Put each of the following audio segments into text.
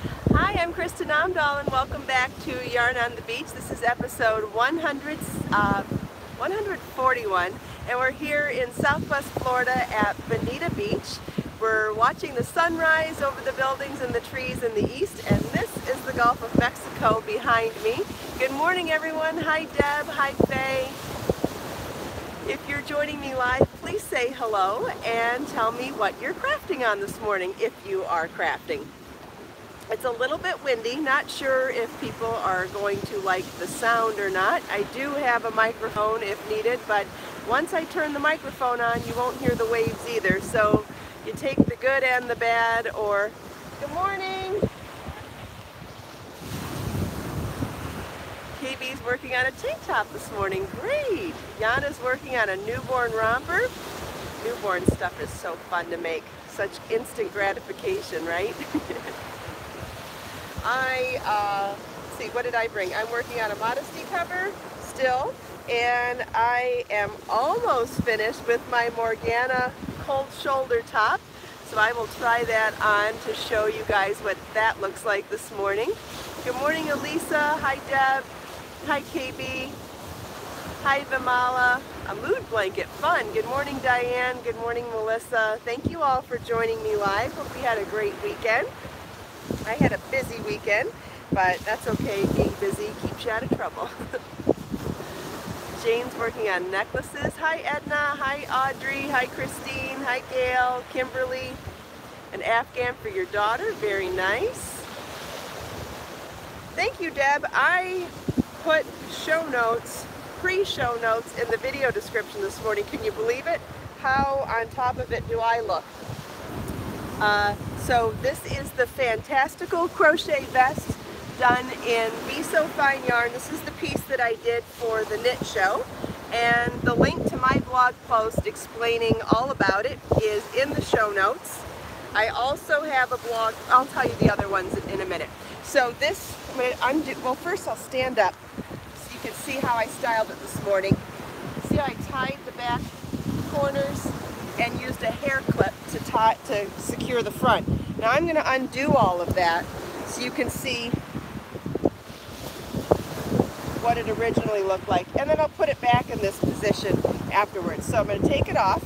Hi, I'm Kristin Omdahl and welcome back to Yarn on the Beach. This is episode 141 and we're here in Southwest Florida at Bonita Beach. We're watching the sunrise over the buildings and the trees in the east, and this is the Gulf of Mexico behind me. Good morning everyone. Hi Deb, hi Faye. If you're joining me live, please say hello and tell me what you're crafting on this morning if you are crafting. It's a little bit windy, not sure if people are going to like the sound or not. I do have a microphone if needed, but once I turn the microphone on, you won't hear the waves either. So you take the good and the bad, or good morning. KB's working on a tank top this morning. Great. Yana's working on a newborn romper. Newborn stuff is so fun to make. Such instant gratification, right? Let's see, what did I bring? I'm working on a modesty cover still, and I am almost finished with my Morgana cold shoulder top. So I will try that on to show you guys what that looks like this morning. Good morning, Elisa. Hi, Deb. Hi, KB. Hi, Vimala. A mood blanket, fun. Good morning, Diane. Good morning, Melissa. Thank you all for joining me live. Hope you had a great weekend. I had a busy weekend, but that's okay. Being busy keeps you out of trouble. Jane's working on necklaces. Hi Edna, hi Audrey, hi Christine, hi Gail, Kimberly. An Afghan for your daughter, very nice. Thank you, Deb. I put show notes, pre-show notes in the video description this morning. Can you believe it? How on top of it do I look? So this is the fantastical crochet vest done in Be So Fine yarn. This is the piece that I did for the knit show, and the link to my blog post explaining all about it is in the show notes. I also have a blog, I'll tell you the other ones in a minute. So this, well first I'll stand up so you can see how I styled it this morning. See how I tied the back corners and used a hair clip to secure the front. Now I'm going to undo all of that so you can see what it originally looked like, and then I'll put it back in this position afterwards. So I'm going to take it off.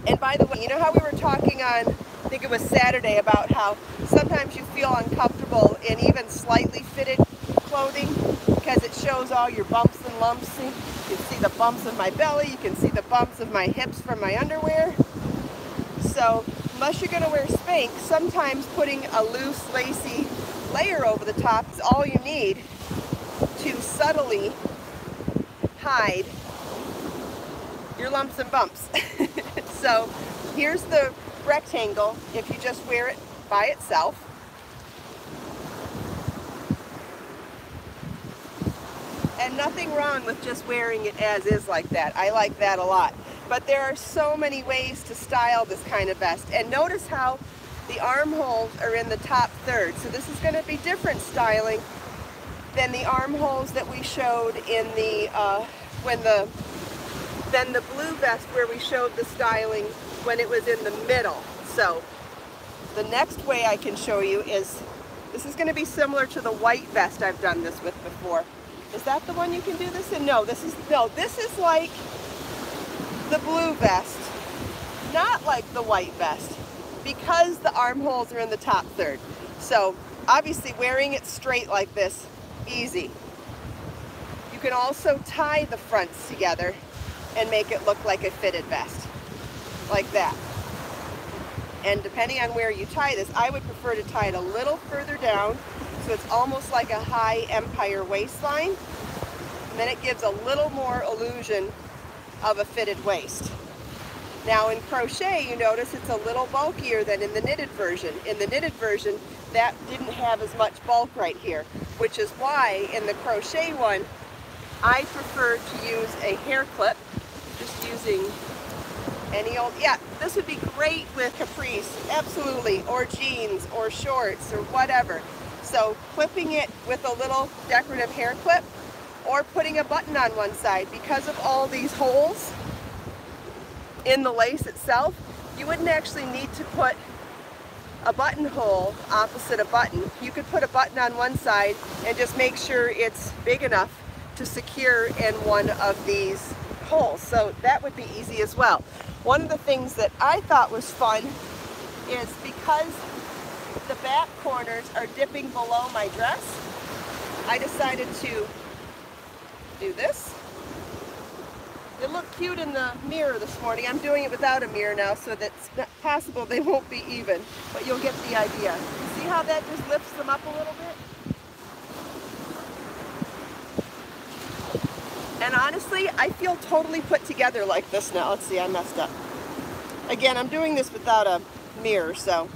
And by the way, you know how we were talking on, I think it was Saturday, about how sometimes you feel uncomfortable in even slightly fitted clothing because it shows all your bumps and lumps. See? You can see the bumps of my belly, you can see the bumps of my hips from my underwear. So unless you're going to wear Spanx, sometimes putting a loose, lacy layer over the top is all you need to subtly hide your lumps and bumps. So here's the rectangle if you just wear it by itself. And nothing wrong with just wearing it as is like that. I like that a lot. But there are so many ways to style this kind of vest. And notice how the armholes are in the top third. So this is going to be different styling than the armholes that we showed in the than the blue vest where we showed the styling when it was in the middle. So the next way I can show you is, this is going to be similar to the white vest I've done this with before. Is that the one you can do this in? No, this is like the blue vest, not like the white vest, because the armholes are in the top third. So obviously wearing it straight like this, easy. You can also tie the fronts together and make it look like a fitted vest, like that. And depending on where you tie this, I would prefer to tie it a little further down so it's almost like a high empire waistline, and then it gives a little more illusion of a fitted waist. Now in crochet, you notice it's a little bulkier than in the knitted version. In the knitted version, that didn't have as much bulk right here, which is why in the crochet one, I prefer to use a hair clip, just using any old, yeah, this would be great with capris, absolutely, or jeans, or shorts, or whatever. So clipping it with a little decorative hair clip, or putting a button on one side, because of all these holes in the lace itself, you wouldn't actually need to put a buttonhole opposite a button. You could put a button on one side and just make sure it's big enough to secure in one of these holes. So that would be easy as well. One of the things that I thought was fun is because the back corners are dipping below my dress, I decided to do this. It looked cute in the mirror this morning. I'm doing it without a mirror now so that's not possible they won't be even, but you'll get the idea. See how that just lifts them up a little bit? And honestly, I feel totally put together like this now. Let's see, I messed up. Again, I'm doing this without a mirror, so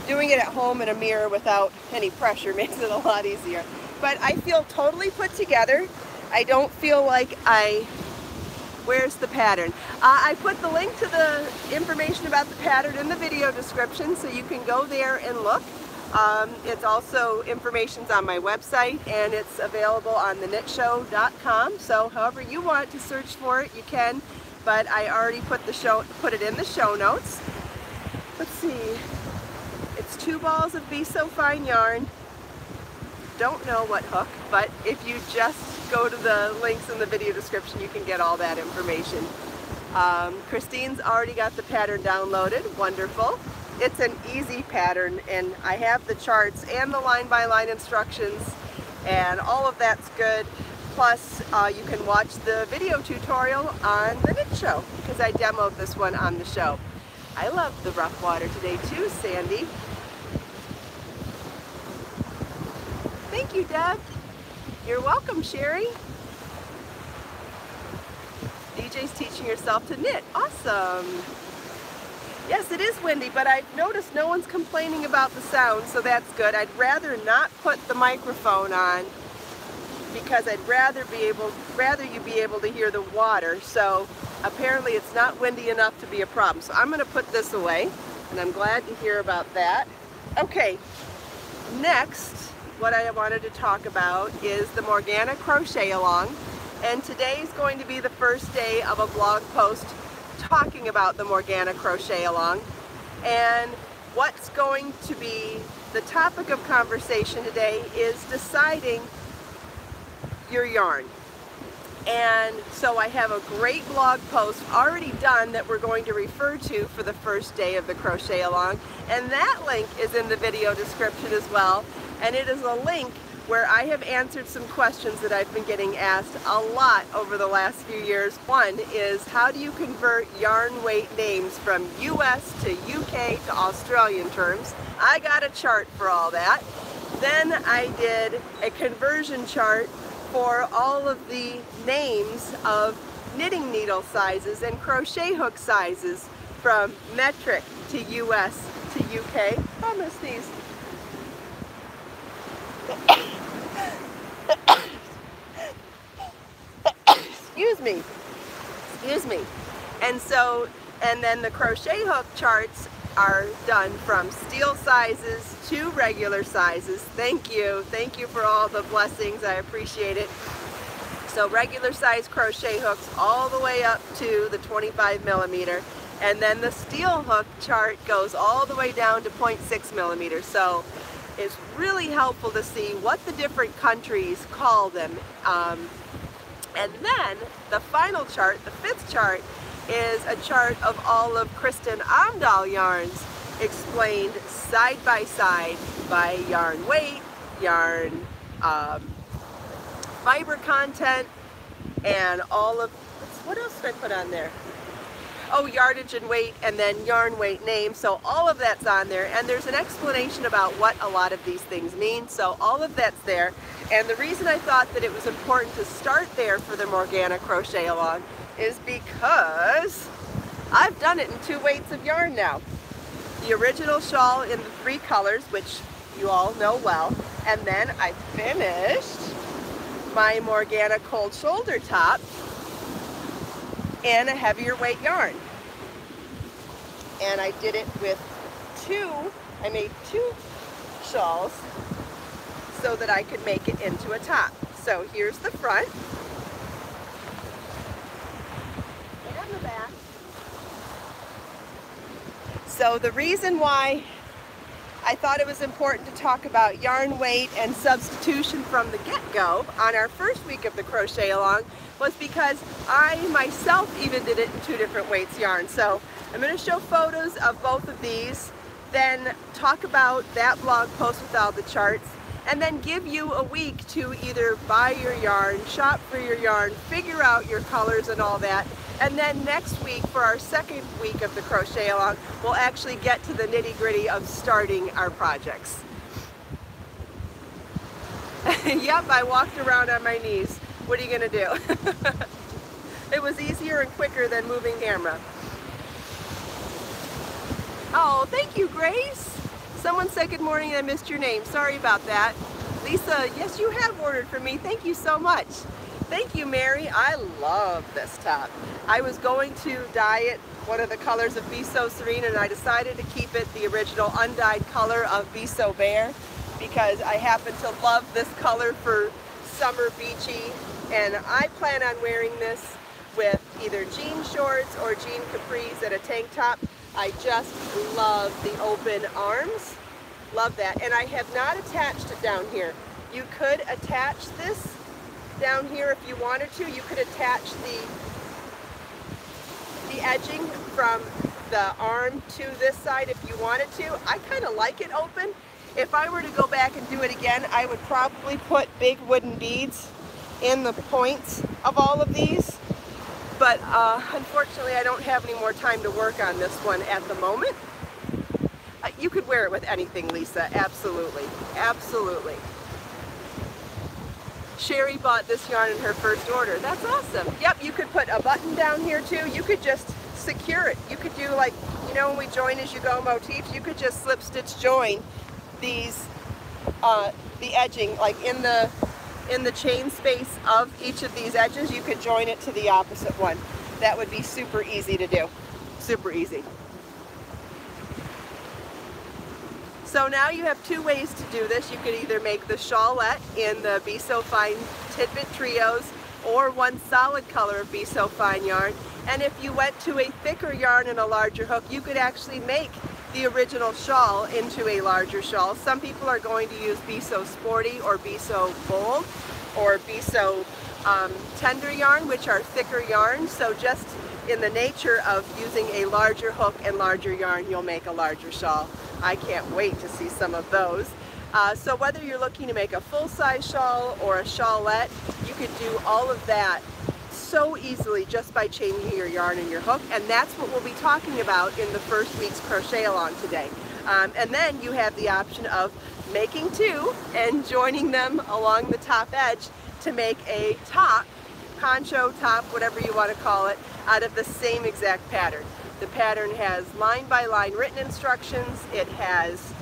doing it at home in a mirror without any pressure makes it a lot easier. But I feel totally put together. I don't feel like where's the pattern? I put the link to the information about the pattern in the video description, so you can go there and look. It's also information's on my website, and it's available on thenitshow.com. So however you want to search for it, you can. But I already put it in the show notes. Let's see. It's 2 balls of Be So Fine yarn. Don't know what hook, but if you just go to the links in the video description, you can get all that information. Kristine's already got the pattern downloaded. Wonderful. It's an easy pattern, and I have the charts and the line-by-line instructions, and all of that's good. Plus, you can watch the video tutorial on the Knit Show, because I demoed this one on the show. I love the rough water today too, Sandy. Thank you, Deb. You're welcome, Sherry. DJ's teaching herself to knit. Awesome. Yes, it is windy, but I've noticed no one's complaining about the sound, so that's good. I'd rather not put the microphone on because I'd rather you be able to hear the water. So apparently it's not windy enough to be a problem. So I'm going to put this away, and I'm glad to hear about that. Okay, next, what I wanted to talk about is the Morgana Crochet Along, and today is going to be the first day of a blog post talking about the Morgana Crochet Along. And what's going to be the topic of conversation today is deciding your yarn. And so I have a great blog post already done that we're going to refer to for the first day of the Crochet Along, and that link is in the video description as well. And it is a link where I have answered some questions that I've been getting asked a lot over the last few years. One is, how do you convert yarn weight names from US to UK to Australian terms? I got a chart for all that. Then I did a conversion chart for all of the names of knitting needle sizes and crochet hook sizes from metric to US to UK. I'm gonna sneeze. Excuse me. And then the crochet hook charts are done from steel sizes to regular sizes. Thank you for all the blessings, I appreciate it. So regular size crochet hooks all the way up to the 25 millimeter, and then the steel hook chart goes all the way down to 0.6 millimeters. So it's really helpful to see what the different countries call them. And then the final chart, the 5th chart, is a chart of all of Kristin Omdahl yarns explained side by yarn weight, yarn fiber content, and all of, what else did I put on there? Oh, yardage and weight, and then yarn weight name. So all of that's on there, and there's an explanation about what a lot of these things mean. So all of that's there. And the reason I thought that it was important to start there for the Morgana Crochet Along is because I've done it in 2 weights of yarn now. The original shawl in the 3 colors, which you all know well, and then I finished my Morgana cold shoulder top in a heavier weight yarn. And I did it with I made 2 shawls so that I could make it into a top. So here's the front and the back. So the reason why I thought it was important to talk about yarn weight and substitution from the get-go on our first week of the crochet along was because I myself even did it in 2 different weights yarn. So I'm going to show photos of both of these, then talk about that blog post with all the charts, and then give you a week to either buy your yarn, shop for your yarn, figure out your colors and all that. And then next week, for our second week of the crochet along, we'll actually get to the nitty-gritty of starting our projects. Yep, I walked around on my knees. What are you gonna do? It was easier and quicker than moving camera. Oh, thank you, Grace. Someone said good morning and I missed your name. Sorry about that. Lisa, yes, you have ordered for me. Thank you so much. Thank you, Mary. I love this top. I was going to dye it one of the colors of Be So Serene, and I decided to keep it the original undyed color of Be So Bare because I happen to love this color for summer beachy, and I plan on wearing this with either jean shorts or jean capris and a tank top. I just love the open arms. Love that. And I have not attached it down here. You could attach this down here if you wanted to. You could attach the edging from the arm to this side if you wanted to. I kind of like it open. If I were to go back and do it again, I would probably put big wooden beads in the points of all of these. But unfortunately, I don't have any more time to work on this one at the moment. You could wear it with anything, Lisa. Absolutely. Absolutely. Sherry bought this yarn in her first order. That's awesome. Yep, you could put a button down here too. You could just secure it. You could do like, you know, when we join as you go motifs, you could just slip stitch join these, the edging, like in the chain space of each of these edges, you could join it to the opposite one. That would be super easy to do. Super easy. So now you have 2 ways to do this. You could either make the shawlette in the Be So Fine Tidbit Trios or one solid color of Be So Fine yarn. And if you went to a thicker yarn and a larger hook, you could actually make the original shawl into a larger shawl. Some people are going to use Be So Sporty or Be So Bold or Be So Tender yarn, which are thicker yarns. So just in the nature of using a larger hook and larger yarn, you'll make a larger shawl. I can't wait to see some of those. So whether you're looking to make a full-size shawl or a shawlette, you could do all of that so easily just by changing your yarn and your hook, and that's what we'll be talking about in the first week's crochet along today. And then you have the option of making 2 and joining them along the top edge to make a top, poncho top, whatever you want to call it, out of the same exact pattern. The pattern has line-by-line written instructions, it has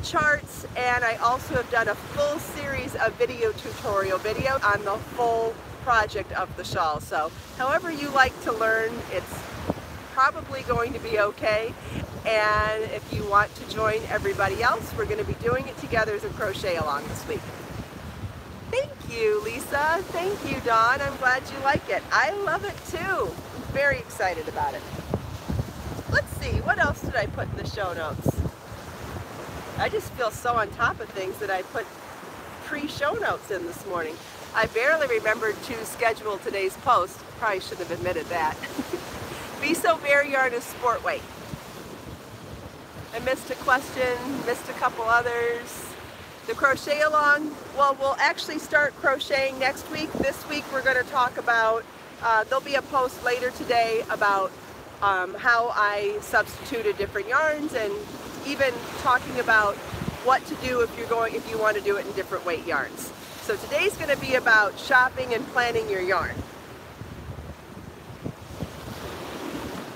charts, and I also have done a full series of tutorial videos on the full project of the shawl. So however you like to learn, it's probably going to be okay. And if you want to join everybody else, we're going to be doing it together as a crochet along this week. Thank you, Lisa. Thank you, Dawn. I'm glad you like it. I love it too. I'm very excited about it. Let's see, what else did I put in the show notes? I just feel so on top of things that I put pre-show notes in this morning. I barely remembered to schedule today's post. Probably shouldn't have admitted that. Be So Bare yarn is sport weight. I missed a question, missed a couple others. The crochet along, well, we'll actually start crocheting next week. This week we're going to talk about, there'll be a post later today about how I substituted different yarns, and even talking about what to do if you want to do it in different weight yarns. So today's going to be about shopping and planning your yarn.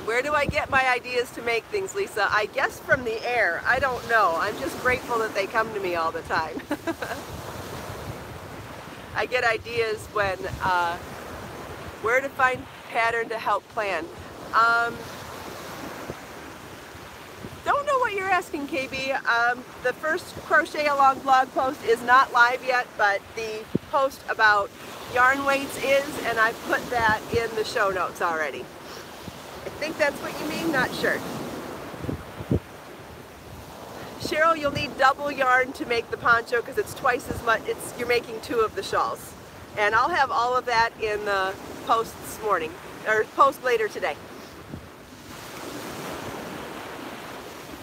Where do I get my ideas to make things, Lisa? I guess from the air. I don't know. I'm just grateful that they come to me all the time. I get ideas when, where to find pattern to help plan. Don't know what you're asking, KB. The first crochet along blog post is not live yet, but the post about yarn weights is, and I put that in the show notes already. I think that's what you mean, not sure. Cheryl, you'll need double yarn to make the poncho because it's twice as much. You're making 2 of the shawls. And I'll have all of that in the post this morning, or post later today.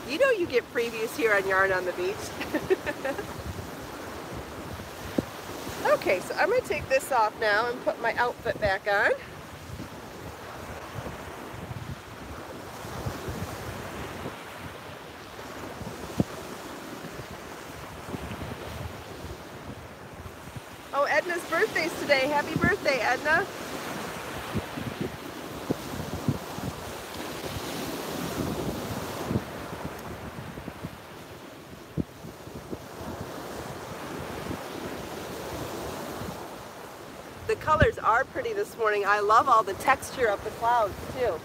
You know you get previews here on Yarn on the Beach. Okay, so I'm going to take this off now and put my outfit back on. Oh, Edna's birthday's today. Happy birthday, Edna. The colors are pretty this morning. I love all the texture of the clouds too.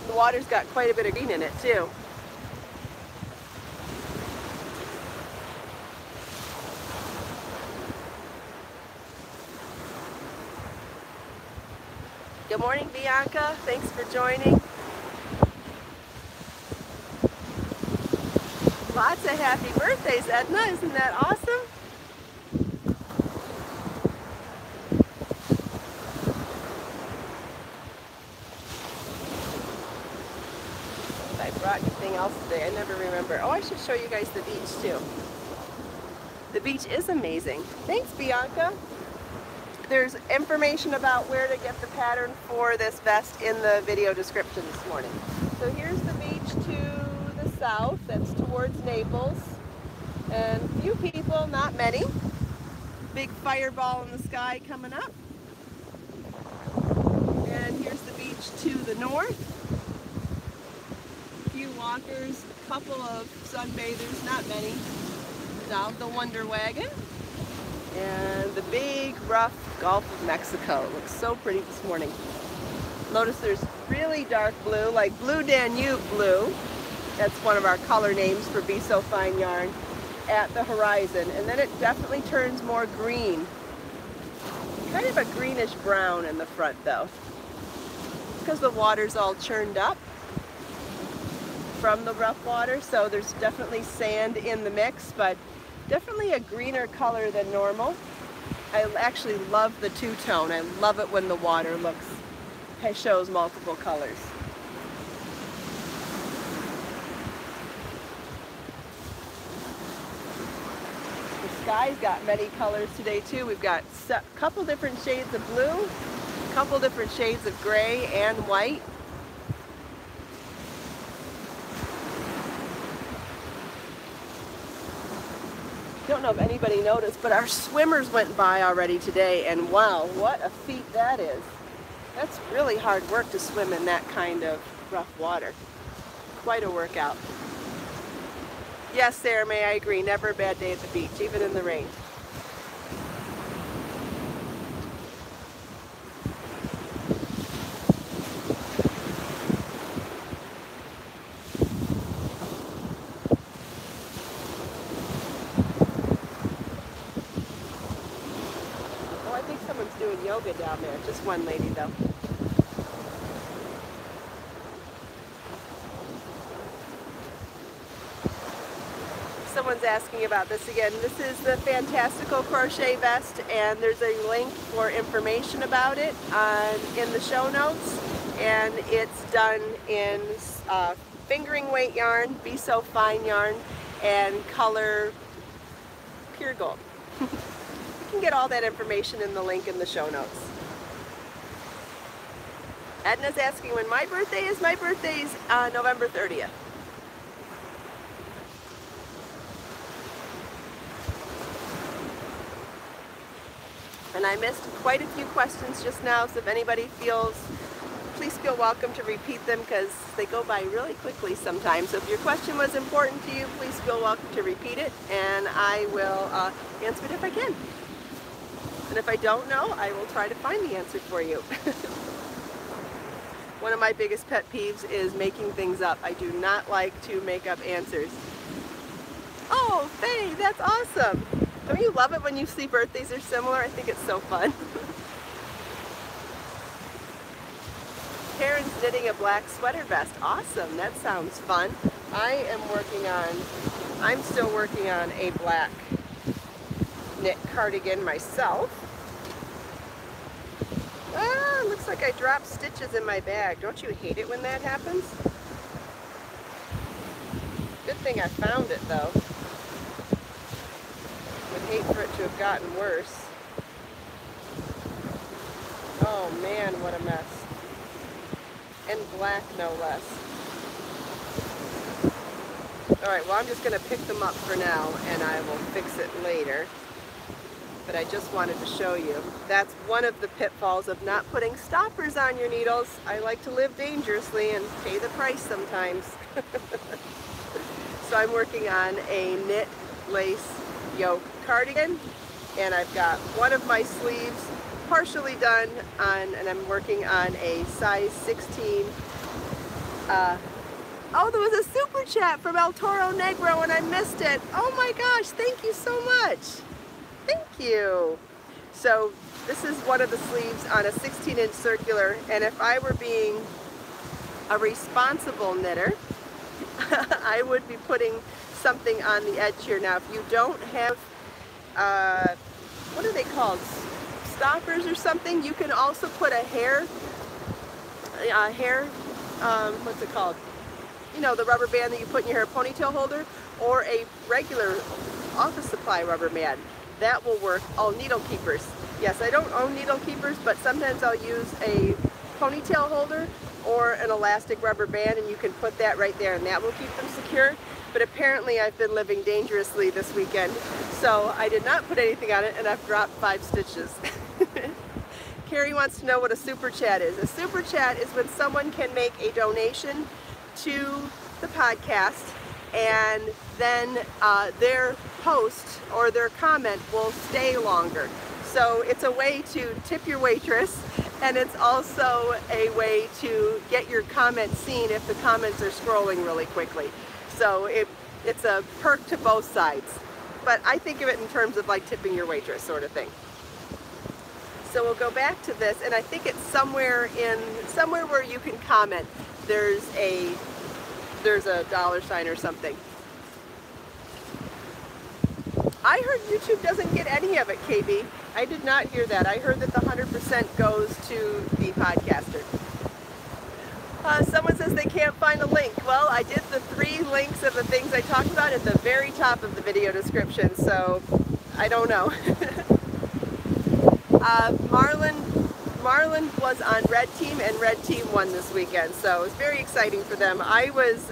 The water's got quite a bit of green in it too. Good morning, Bianca. Thanks for joining. Lots of happy birthdays, Edna. Isn't that awesome? If I brought anything else today, I never remember. Oh, I should show you guys the beach too. The beach is amazing. Thanks, Bianca. There's information about where to get the pattern for this vest in the video description this morning. So here's the beach to the south, that's towards Naples. And a few people, not many. Big fireball in the sky coming up. And here's the beach to the north. A few walkers, a couple of sunbathers, not many. Now the Wonder Wagon. And the big rough Gulf of Mexico. It looks so pretty this morning. Notice there's really dark blue, like Blue Danube blue. That's one of our color names for Be So Fine yarn at the horizon. And then it definitely turns more green. Kind of a greenish brown in the front though. Because the water's all churned up from the rough water. So there's definitely sand in the mix, but definitely a greener color than normal. I actually love the two-tone. I love it when the water shows multiple colors. The sky's got many colors today too. We've got a couple different shades of blue, a couple different shades of gray and white. I don't know if anybody noticed, but our swimmers went by already today, and wow, what a feat that is. That's really hard work to swim in that kind of rough water. Quite a workout. Yes, Sarah May, I agree. Never a bad day at the beach, even in the rain. Doing yoga down there. Just one lady though. Someone's asking about this again. This is the Fantastical Crochet Vest, and there's a link for information about it in the show notes. And it's done in fingering weight yarn, Be So Fine yarn, and color pure gold. You can get all that information in the link in the show notes. Edna's asking when my birthday is. My birthday's November 30th. And I missed quite a few questions just now, so if anybody please feel welcome to repeat them because they go by really quickly sometimes. So if your question was important to you, please feel welcome to repeat it, and I will answer it if I can. And if I don't know, I will try to find the answer for you. One of my biggest pet peeves is making things up. I do not like to make up answers. Oh, Faye, that's awesome. Don't you love it when you see birthdays are similar? I think it's so fun. Karen's knitting a black sweater vest. Awesome, that sounds fun. I'm still working on a black knit cardigan myself. Ah, looks like I dropped stitches in my bag. Don't you hate it when that happens? Good thing I found it though. Would hate for it to have gotten worse. Oh man, what a mess. And black no less. Alright, well I'm just going to pick them up for now and I will fix it later. But I just wanted to show you. That's one of the pitfalls of not putting stoppers on your needles. I like to live dangerously and pay the price sometimes. So I'm working on a knit lace yoke cardigan, and I've got one of my sleeves partially done on, and I'm working on a size 16. Oh, there was a super chat from El Toro Negro and I missed it. Oh my gosh, thank you so much. Thank you. So this is one of the sleeves on a 16-inch circular, and if I were being a responsible knitter, I would be putting something on the edge here. Now, if you don't have, what are they called? Stoppers or something, you can also put a hair, what's it called? You know, the rubber band that you put in your hair ponytail holder, or a regular office supply rubber band. That will work. Oh, needle keepers. Yes, I don't own needle keepers, but sometimes I'll use a ponytail holder or an elastic rubber band, and you can put that right there and that will keep them secure. But apparently I've been living dangerously this weekend, so I did not put anything on it and I've dropped 5 stitches. Carrie wants to know what a super chat is. A super chat is when someone can make a donation to the podcast, and then their post or their comment will stay longer. So it's a way to tip your waitress, and it's also a way to get your comment seen if the comments are scrolling really quickly. So it's a perk to both sides. But I think of it in terms of like tipping your waitress sort of thing. So we'll go back to this, and I think it's somewhere where you can comment. There's a $sign or something. I heard YouTube doesn't get any of it, KB. I did not hear that. I heard that the 100% goes to the podcaster. Someone says they can't find a link. Well, I did the 3 links of the things I talked about at the very top of the video description, so I don't know. Marlin was on Red Team, and Red Team won this weekend, so it was very exciting for them. I was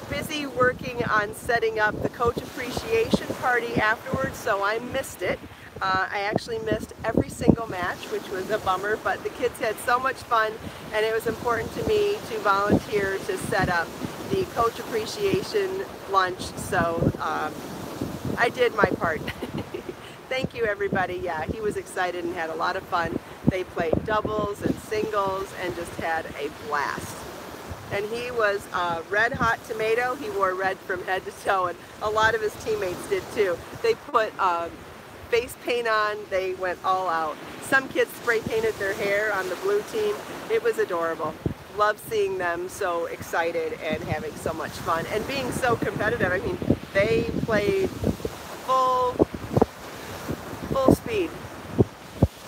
busy working on setting up the coach appreciation party afterwards, so I missed it. I actually missed every single match, which was a bummer, but the kids had so much fun, and it was important to me to volunteer to set up the coach appreciation lunch, so I did my part. Thank you, everybody. Yeah, he was excited and had a lot of fun. They played doubles and singles and just had a blast. And he was red hot tomato. He wore red from head to toe, and a lot of his teammates did too. They put face paint on. They went all out. Some kids spray painted their hair on the blue team. It was adorable. Love seeing them so excited and having so much fun and being so competitive. I mean, they played full speed.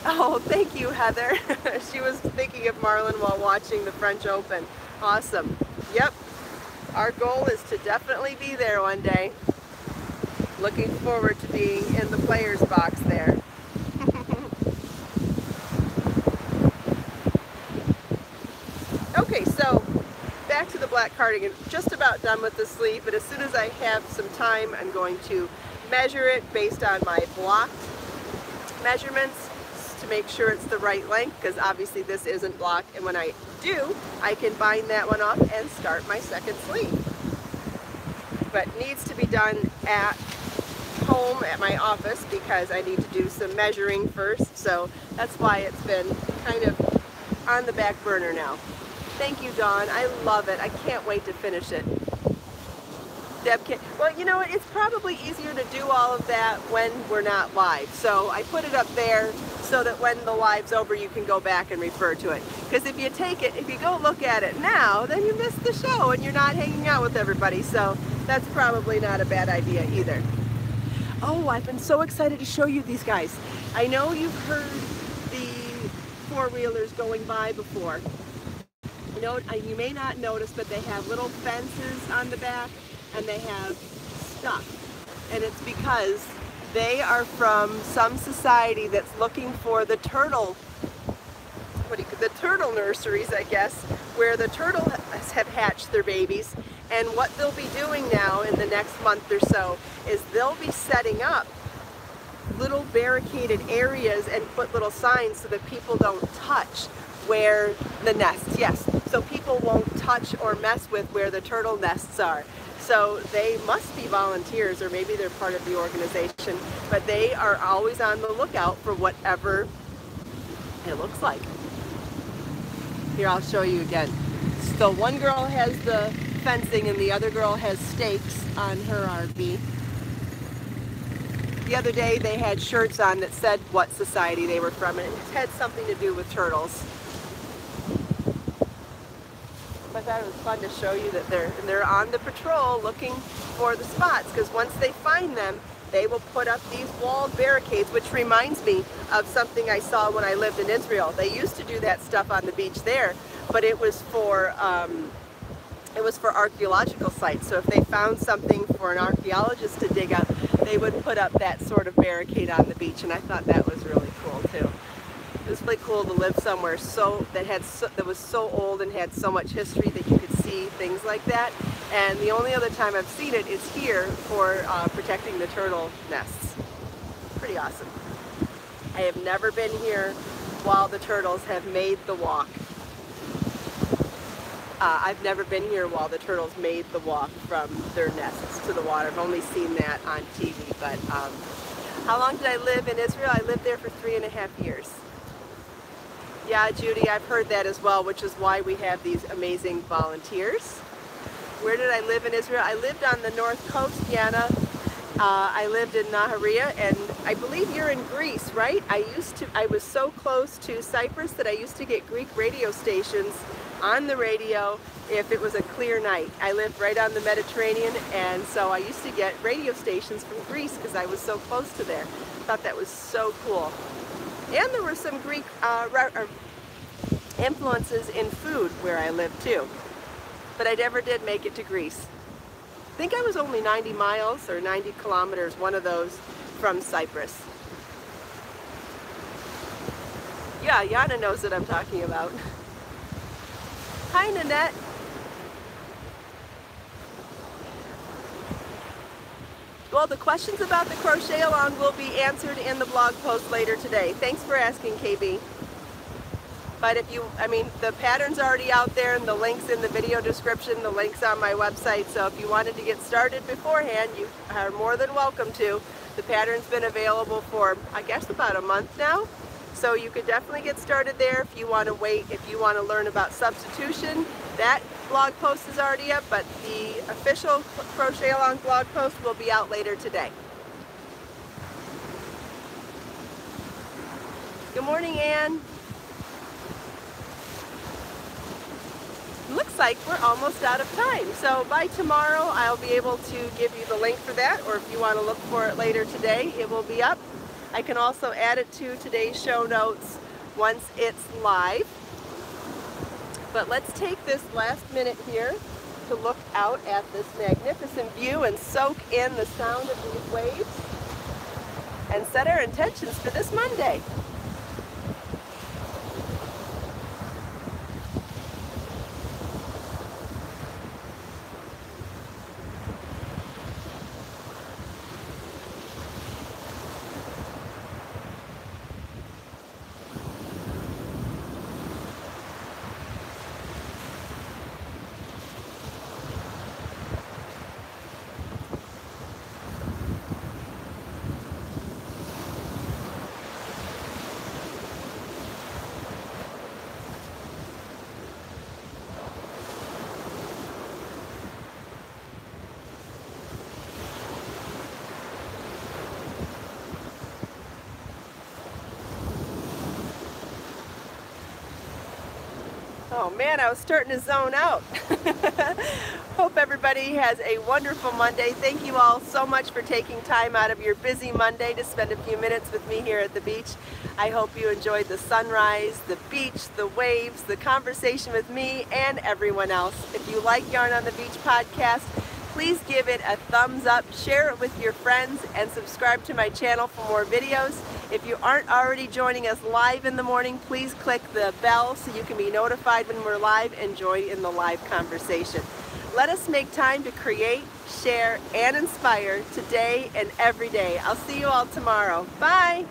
Oh, thank you, Heather. She was thinking of Marlin while watching the French Open. Awesome. Yep. Our goal is to definitely be there one day. Looking forward to being in the players box there. Okay, so back to the black cardigan. Just about done with the sleeve, but as soon as I have some time, I'm going to measure it based on my blocked measurements to make sure it's the right length, because obviously this isn't blocked, and when I do, I can bind that one off and start my second sleeve. But needs to be done at home at my office because I need to do some measuring first, so that's why it's been kind of on the back burner now. Thank you, Dawn. I love it. I can't wait to finish it. Deb can't. Well, you know what? It's probably easier to do all of that when we're not live. So I put it up there so that when the live's over you can go back and refer to it. Because if you go look at it now, then you miss the show and you're not hanging out with everybody, so that's probably not a bad idea either. Oh, I've been so excited to show you these guys. I know you've heard the four-wheelers going by before. You know, you may not notice, but they have little fences on the back and they have stuff. And it's because they are from some society that's looking for the turtle, the turtle nurseries, I guess, where the turtles have hatched their babies. And what they'll be doing now in the next month or so is they'll be setting up little barricaded areas and put little signs so that people don't touch where the nests, yes, so people won't touch or mess with where the turtle nests are. So they must be volunteers, or maybe they're part of the organization, but they are always on the lookout for whatever it looks like. Here, I'll show you again. So one girl has the fencing and the other girl has stakes on her RV. The other day they had shirts on that said what society they were from, and it had something to do with turtles. I thought it was fun to show you that they're on the patrol looking for the spots, because once they find them, they will put up these walled barricades, which reminds me of something I saw when I lived in Israel. They used to do that stuff on the beach there, but it was for archaeological sites. So if they found something for an archaeologist to dig up, they would put up that sort of barricade on the beach, and I thought that was really cool too. It was really cool to live somewhere that was so old and had so much history that you could see things like that. And the only other time I've seen it is here for protecting the turtle nests. Pretty awesome. I have never been here while the turtles have made the walk. I've never been here while the turtles made the walk from their nests to the water. I've only seen that on TV. But how long did I live in Israel? I lived there for 3.5 years. Yeah, Judy, I've heard that as well, which is why we have these amazing volunteers. Where did I live in Israel? I lived on the north coast, Yana. I lived in Nahariya, and I believe you're in Greece, right? I was so close to Cyprus that I used to get Greek radio stations on the radio if it was a clear night. I lived right on the Mediterranean, and so I used to get radio stations from Greece because I was so close to there. I thought that was so cool. And there were some Greek influences in food where I lived too. But I never did make it to Greece. I think I was only 90 miles or 90 kilometers, one of those, from Cyprus. Yeah, Yana knows what I'm talking about. Hi, Nanette. Well, the questions about the crochet along will be answered in the blog post later today. Thanks for asking, KB. But the pattern's already out there and the link's in the video description, the link's on my website, so if you wanted to get started beforehand, you are more than welcome to. The pattern's been available for, I guess, about a month now, so you could definitely get started there. If you want to wait, if you want to learn about substitution, that blog post is already up, but the official crochet along blog post will be out later today. Good morning, Anne. Looks like we're almost out of time, so by tomorrow I'll be able to give you the link for that, or if you want to look for it later today, it will be up. I can also add it to today's show notes once it's live. But let's take this last minute here to look out at this magnificent view and soak in the sound of these waves and set our intentions for this Monday. Oh man, I was starting to zone out. Hope everybody has a wonderful Monday. Thank you all so much for taking time out of your busy Monday to spend a few minutes with me here at the beach. I hope you enjoyed the sunrise, the beach, the waves, the conversation with me and everyone else. If you like Yarn on the Beach podcast, please give it a thumbs up, share it with your friends, and subscribe to my channel for more videos. If you aren't already joining us live in the morning, please click the bell so you can be notified when we're live and join in the live conversation. Let us make time to create, share, and inspire today and every day. I'll see you all tomorrow. Bye!